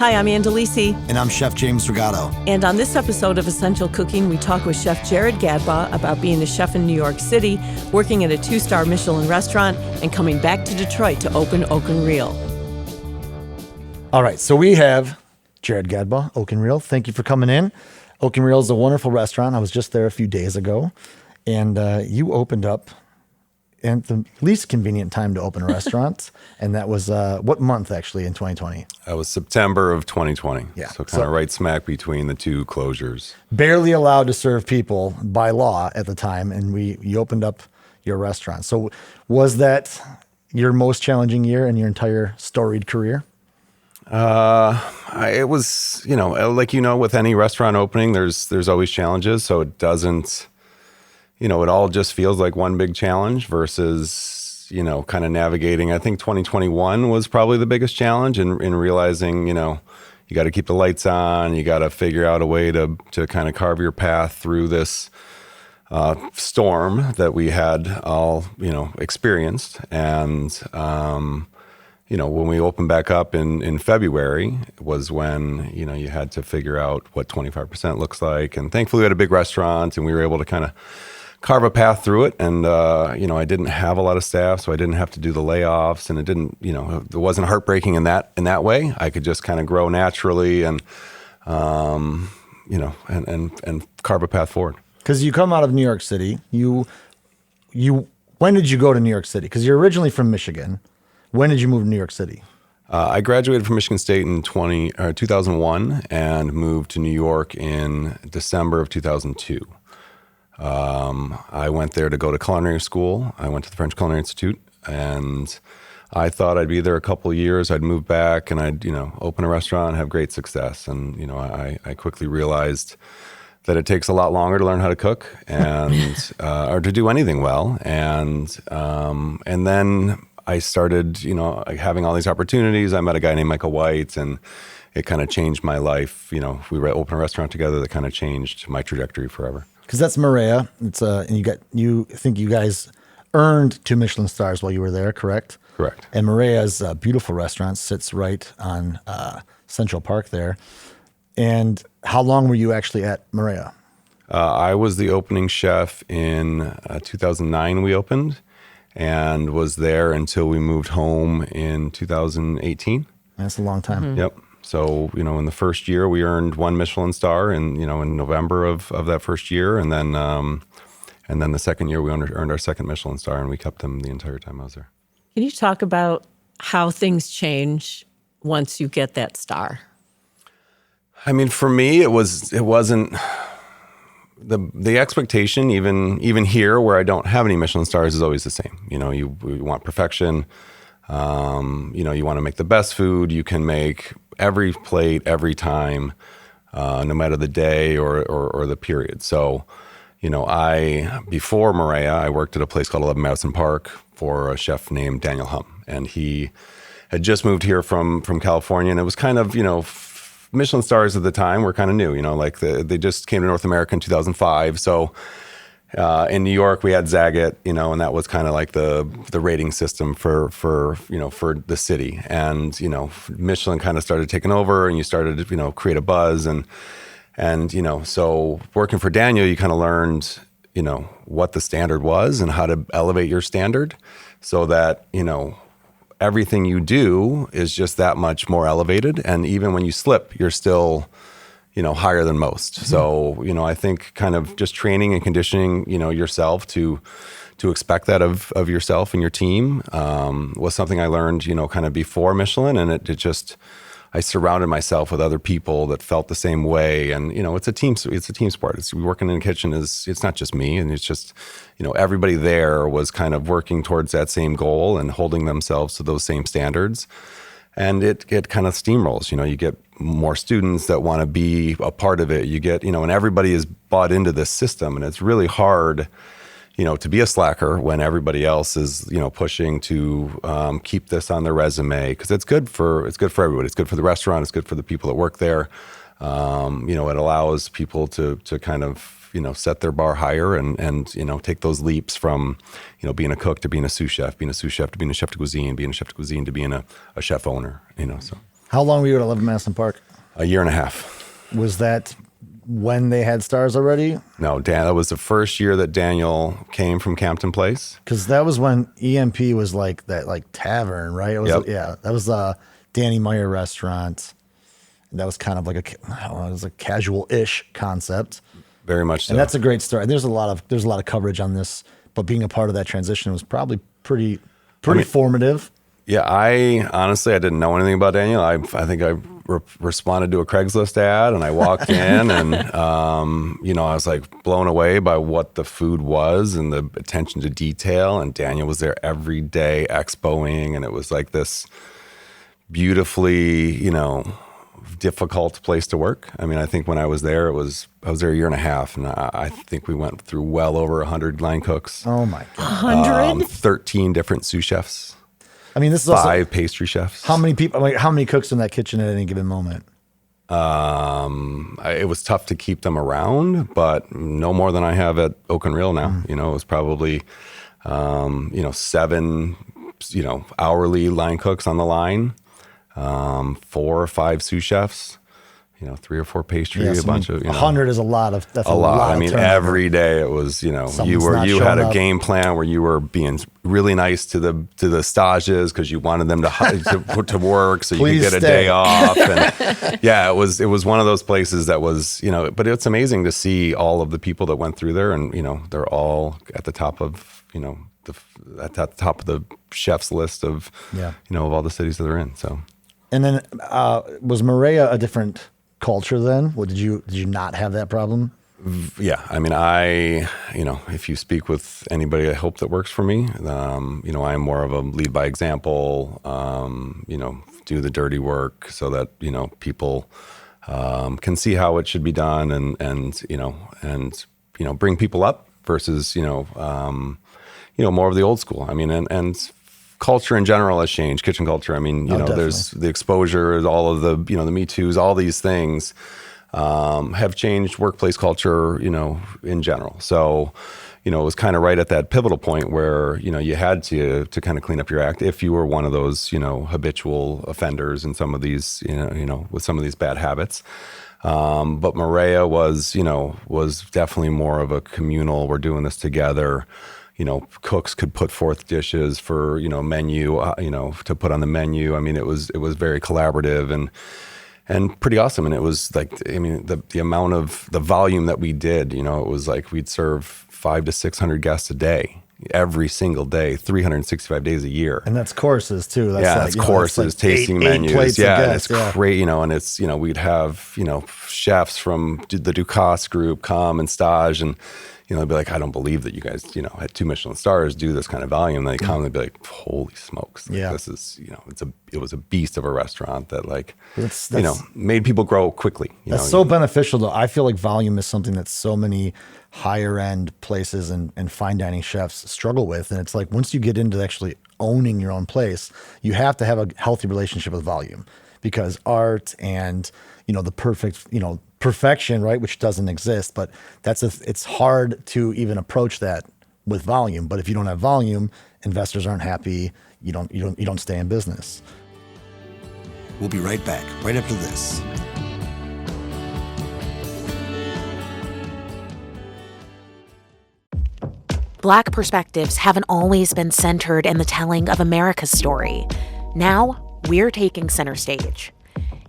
Hi, I'm Ann Delisi. And I'm Chef James Regato. And on this episode of Essential Cooking, we talk with Chef Jared Gadbaw about being a chef in New York City, working at a 2-star Michelin restaurant, and coming back to Detroit to open Oak and Reel. All right, so we have Jared Gadbaw, Oak and Reel. Thank you for coming in. Oak and Reel is a wonderful restaurant. I was just there a few days ago, and you opened up at the least convenient time to open a restaurant, and that was what month actually in 2020? That was September of 2020. Yeah. So kind of right smack between the two closures. Barely allowed to serve people by law at the time, and you opened up your restaurant. So was that your most challenging year in your entire storied career? It was, with any restaurant opening, there's always challenges. So it doesn't, it all just feels like one big challenge versus, kind of navigating. I think 2021 was probably the biggest challenge in realizing, you got to keep the lights on, you got to figure out a way to kind of carve your path through this storm that we had all, experienced. And, when we opened back up in February was when, you had to figure out what 25% looks like. And thankfully we had a big restaurant and we were able to kind of carve a path through it. And, I didn't have a lot of staff, so I didn't have to do the layoffs, and it didn't, it wasn't heartbreaking in that way. I could just kind of grow naturally and, and carve a path forward. Because you come out of New York City, when did you go to New York City? Because you're originally from Michigan. When did you move to New York City? I graduated from Michigan State in 2001 and moved to New York in December of 2002. I went there to go to culinary school. I went to the French Culinary Institute, and I thought I'd be there a couple of years. I'd move back and I'd, open a restaurant and have great success. And, I quickly realized that it takes a lot longer to learn how to cook and, or to do anything well. And then I started, having all these opportunities. I met a guy named Michael White, and it kind of changed my life. We opened a restaurant together that kind of changed my trajectory forever. Because that's Maria. It's and you think you guys earned 2 Michelin stars while you were there, correct? Correct. And Maria's a beautiful restaurant, sits right on Central Park there. And how long were you actually at Maria? I was the opening chef in 2009. We opened, and was there until we moved home in 2018. That's a long time. Mm-hmm. Yep. So, in the first year we earned 1 Michelin star in November of that first year. And then the second year we earned our second Michelin star, and we kept them the entire time I was there. Can you talk about how things change once you get that star? I mean, for me, it wasn't the expectation, even here where I don't have any Michelin stars, is always the same. You want perfection. You want to make the best food you can make every plate, every time, no matter the day or the period. So, before Maria, I worked at a place called 11 Madison Park for a chef named Daniel Hum. And he had just moved here from California, and it was kind of, Michelin stars at the time were kind of new, they just came to North America in 2005. So, in New York, we had Zagat, and that was kind of like the rating system for the city. And, Michelin kind of started taking over, and you started to, create a buzz. And, so working for Daniel, you kind of learned, what the standard was and how to elevate your standard so that, everything you do is just that much more elevated. And even when you slip, you're still higher than most. Mm-hmm. So, I think kind of just training and conditioning, yourself to expect that of yourself and your team was something I learned, kind of before Michelin. And it just, I surrounded myself with other people that felt the same way. And, it's a team sport. Working in a kitchen it's not just me. And it's just, everybody there was kind of working towards that same goal and holding themselves to those same standards. And it kind of steamrolls, you get more students that want to be a part of it. You get, and everybody is bought into this system, and it's really hard, to be a slacker when everybody else is, pushing to keep this on their resume, because it's good for everybody. It's good for the restaurant. It's good for the people that work there. It allows people to kind of, set their bar higher and take those leaps from, being a cook to being a sous chef, being a sous chef to being a chef de cuisine, being a chef de cuisine to being a chef owner, so. How long were you at 11 Madison Park? A year and a half. Was that when they had stars already? No, that was the first year that Daniel came from Campton Place. Because that was when EMP was like that, like tavern, right? It was, Yep. Yeah, that was a Danny Meyer restaurant. That was kind of like I don't know, it was a casual-ish concept. Very much so. And that's a great story. There's a lot of coverage on this, but being a part of that transition was probably pretty formative. Yeah, I honestly didn't know anything about Daniel. I think I responded to a Craigslist ad, and I walked in, and I was like blown away by what the food was and the attention to detail. And Daniel was there every day expoing, and it was like this beautifully, difficult place to work. I mean, I think when I was there, I was there a year and a half, and I think we went through well over 100 line cooks. Oh my God. 100? 13 different sous chefs. I mean, this is 5 pastry chefs. how many people, like how many cooks in that kitchen at any given moment? It was tough to keep them around, but no more than I have at Oak and Reel now. It was probably, 7, hourly line cooks on the line, 4 or 5 sous chefs, 3 or 4 pastry, Yes, a bunch of, 100 is a lot of, that's a lot. I of mean, turnover. every day it was, you Someone's you not had a showing up. game plan where you were being really nice to the stages because you wanted them to work so you Please could get a stay. day off. And yeah, it was one of those places that was, but it's amazing to see all of the people that went through there, and they're all at the top of, at the top of the chef's list of, of all the cities that they're in. So, And then was Maria a different culture then? Did you not have that problem? yeah, I mean, if you speak with anybody, I hope that works for me. I am more of a lead by example. Do the dirty work so that people can see how it should be done, and bring people up versus more of the old school. I mean, and culture in general has changed. Kitchen culture. I mean, there's the exposure, all of the the Me Too's, all these things have changed workplace culture, in general. So, it was kind of right at that pivotal point where, you had to kind of clean up your act if you were one of those, habitual offenders in some of these, with some of these bad habits. But Maria was definitely more of a communal, we're doing this together. Cooks could put forth dishes for, menu, to put on the menu. I mean, it was very collaborative and pretty awesome. And it was like, I mean, the amount of the volume that we did, it was like we'd serve 500 to 600 guests a day, every single day, 365 days a year. And that's courses too. That's That's courses, tasting menus. plates of And guests, it's great, and it's, we'd have, chefs from the Ducasse group come and stage, and, they'd be like, I don't believe that you guys, at 2 Michelin stars do this kind of volume. And they come and they'd be like, holy smokes. Like, this is, it was a beast of a restaurant that That's made people grow quickly. That's so beneficial though. I feel like volume is something that so many higher end places and fine dining chefs struggle with. And it's like, once you get into actually owning your own place, you have to have a healthy relationship with volume, because art and, the perfection, right, which doesn't exist, but it's hard to even approach that with volume. But if you don't have volume, investors aren't happy. You don't stay in business. We'll be right back, right after this. Black perspectives haven't always been centered in the telling of America's story. Now, we're taking center stage.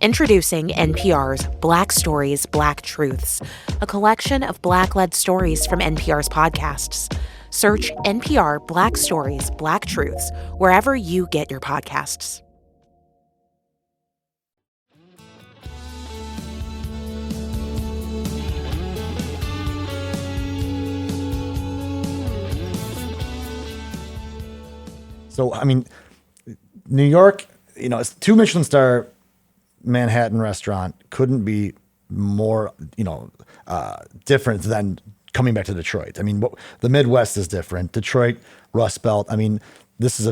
Introducing NPR's Black Stories, Black Truths, a collection of Black-led stories from NPR's podcasts. Search NPR Black Stories, Black Truths wherever you get your podcasts. So, I mean, New York, it's 2 Michelin star Manhattan restaurant couldn't be more, different than coming back to Detroit. I mean, the Midwest is different. Detroit, Rust Belt. I mean, this is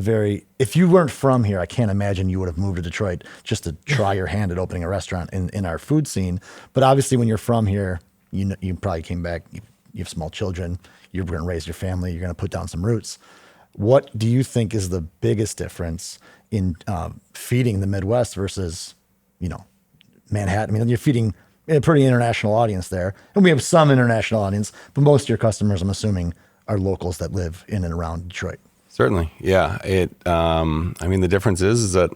if you weren't from here, I can't imagine you would have moved to Detroit just to try your hand at opening a restaurant in our food scene. But obviously when you're from here, you probably came back, you have small children, you're going to raise your family, you're going to put down some roots. What do you think is the biggest difference in feeding the Midwest versus Manhattan. I mean, you're feeding a pretty international audience there. And we have some international audience, but most of your customers, I'm assuming, are locals that live in and around Detroit. Certainly. Yeah. The difference is that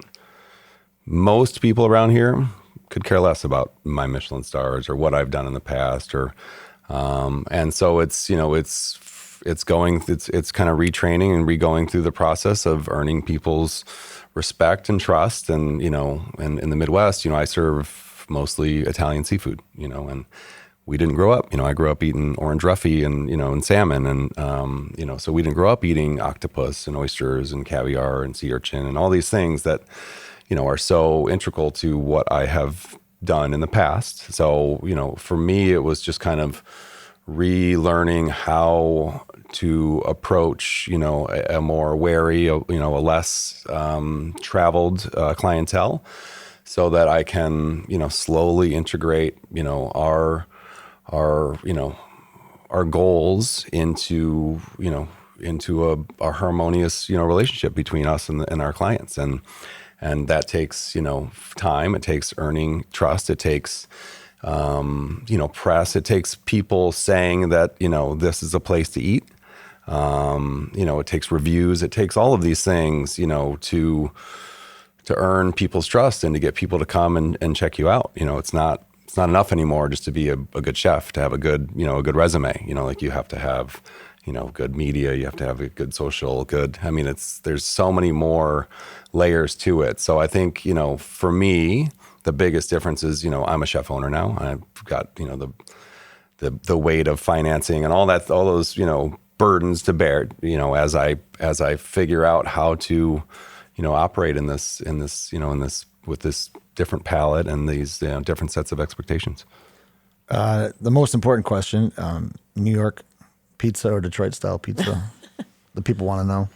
most people around here could care less about my Michelin stars or what I've done in the past, and so it's kind of retraining and re-going through the process of earning people's respect and trust. And, and in the Midwest, I serve mostly Italian seafood, and we didn't grow up, I grew up eating orange roughy and, and salmon. And, so we didn't grow up eating octopus and oysters and caviar and sea urchin and all these things that, are so integral to what I have done in the past. So, for me, it was just kind of relearning how to approach, a more wary, a less traveled clientele, so that I can, slowly integrate, our goals into a harmonious, relationship between us and our clients. And that takes, time. It takes earning trust. It takes, press. It takes people saying that, this is a place to eat. It takes reviews. It takes all of these things, to earn people's trust and to get people to come and check you out. It's not enough anymore just to be a good chef, to have a good resume. You have to have, good media. You have to have a good social, there's so many more layers to it. So I think, for me, the biggest difference is, I'm a chef owner now. I've got, the weight of financing and all those, burdens to bear, as I figure out how to, operate in this, with this different palate and these different sets of expectations. The most important question, New York pizza or Detroit style pizza? The people want to know,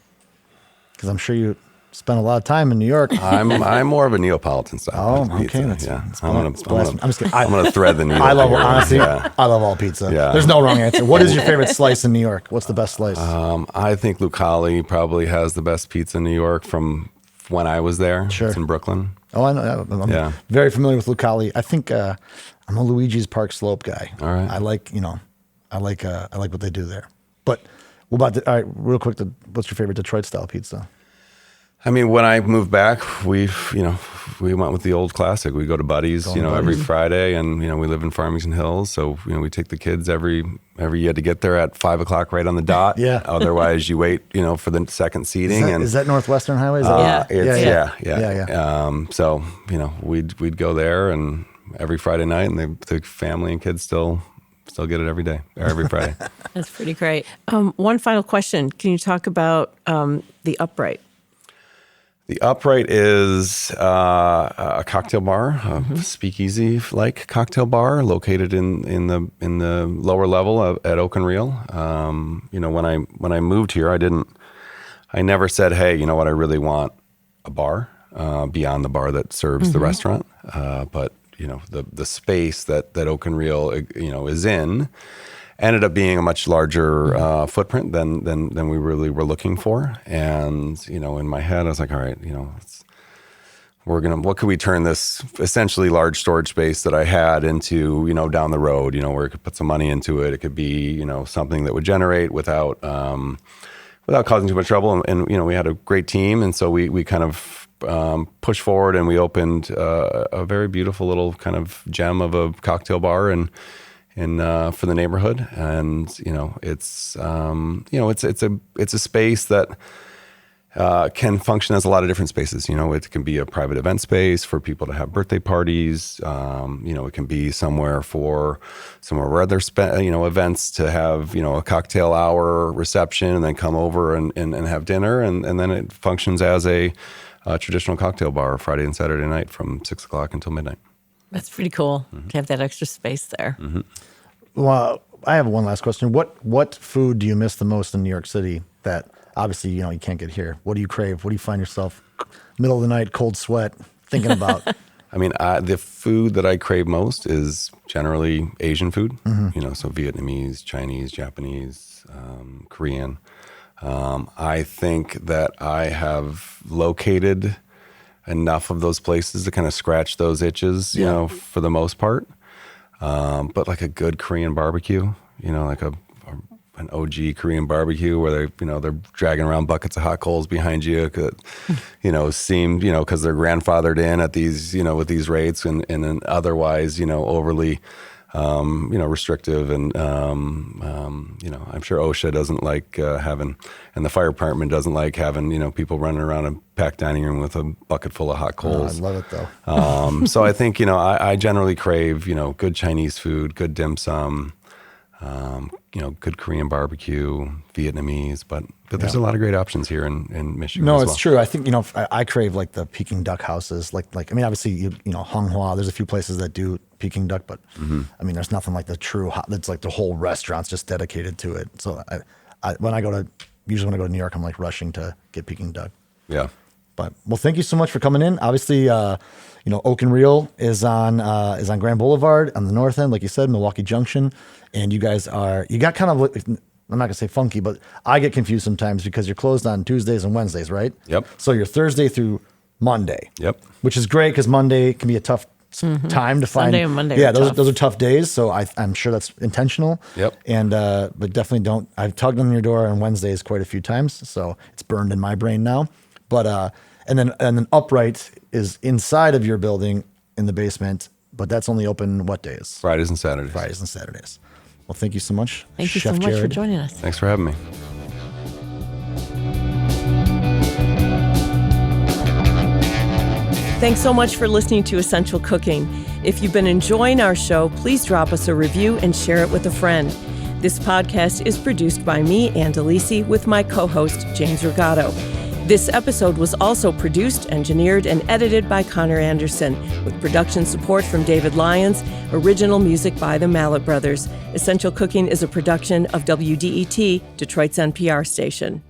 because I'm sure you spent a lot of time in New York. I'm more of a Neapolitan style pizza. Okay. Yeah. I'm just kidding. I'm gonna thread the needle. I love, here. honestly, Yeah. I love all pizza. Yeah. There's no wrong answer. What is your favorite slice in New York? What's the best slice? I think Lucali probably has the best pizza in New York from when I was there. Sure. It's in Brooklyn. Oh, I know. I'm very familiar with Lucali. I think I'm a Luigi's Park Slope guy. All right. I like what they do there. But all right, real quick, what's your favorite Detroit style pizza? When I moved back, we went with the old classic. We go to Buddy's, every Friday, and we live in Farmington Hills, so we take the kids every. You had to get there at 5:00 right on the dot. Yeah. Otherwise, you wait, for the second seating. Is that Northwestern Highway? Yeah. So we'd go there, and every Friday night, and the family and kids still get it every day, or every Friday. That's pretty great. One final question. Can you talk about the Upright? The Upright is a cocktail bar, a speakeasy-like cocktail bar located in the lower level at Oak and Reel. When I moved here, I never said, hey, what, I really want a bar beyond the bar that serves the restaurant. But the space that Oak and Reel is in ended up being a much larger footprint than we really were looking for. And, in my head, I was like, all right, what could we turn this essentially large storage space that I had into, down the road, where we could put some money into it. It could be, something that would generate without causing too much trouble. And we had a great team. And so we kind of pushed forward, and we opened a very beautiful little kind of gem of a cocktail bar for the neighborhood. And it's a space that can function as a lot of different spaces. It can be a private event space for people to have birthday parties. It can be somewhere where other events to have a cocktail hour reception, and then come over and have dinner, and then it functions as a traditional cocktail bar Friday and Saturday night from 6:00 until midnight. That's pretty cool to have that extra space there. Mm-hmm. Well, I have one last question. What food do you miss the most in New York City that obviously you can't get here? What do you crave? What do you find yourself middle of the night, cold sweat, thinking about? The food that I crave most is generally Asian food. So Vietnamese, Chinese, Japanese, Korean. I think that I have located enough of those places to kind of scratch those itches, you know, for the most part. But like a good Korean barbecue, you know, like an OG Korean barbecue where they're dragging around buckets of hot coals behind you, you know, seemed, you know, because they're grandfathered in at these, you know, with these rates and then otherwise, you know, overly, you know, restrictive and, you know, I'm sure OSHA doesn't like having, and the fire department doesn't like having, you know, people running around a packed dining room with a bucket full of hot coals. I love it though. So I think, you know, I generally crave, you know, good Chinese food, good dim sum, you know, good Korean barbecue, Vietnamese, but there's a lot of great options here in Michigan. No, as it's well. true. I think, you know, I crave like the Peking duck houses. Like I mean, obviously, you know, Honghua, there's a few places that do Peking duck, but I mean, there's nothing like the true hot, that's like the whole restaurant's just dedicated to it. So when I go to New York, I'm like rushing to get Peking duck. Yeah. But well, thank you so much for coming in. Obviously, you know, Oak and Reel is on Grand Boulevard on the north end, like you said, Milwaukee Junction, and you got kind of, I'm not gonna say funky, but I get confused sometimes because you're closed on Tuesdays and Wednesdays, right? Yep. So you're Thursday through Monday. Yep. Which is great because Monday can be a tough time to find. Sunday and Monday Yeah, are tough. those are tough days. So I'm sure that's intentional. Yep. And but definitely don't. I've tugged on your door on Wednesdays quite a few times, so it's burned in my brain now. But and then Upright is inside of your building in the basement, but that's only open what days? Fridays and Saturdays. Fridays and Saturdays. Well, thank you so much. Thank you Chef so much for Jared. joining us. Thanks for having me. Thanks so much for listening to Essential Cooking. If you've been enjoying our show, please drop us a review and share it with a friend. This podcast is produced by me, Ann DeLisi, with my co-host, James Regato. This episode was also produced, engineered, and edited by Connor Anderson, with production support from David Lyons, original music by the Mallet Brothers. Essential Cooking is a production of WDET, Detroit's NPR station.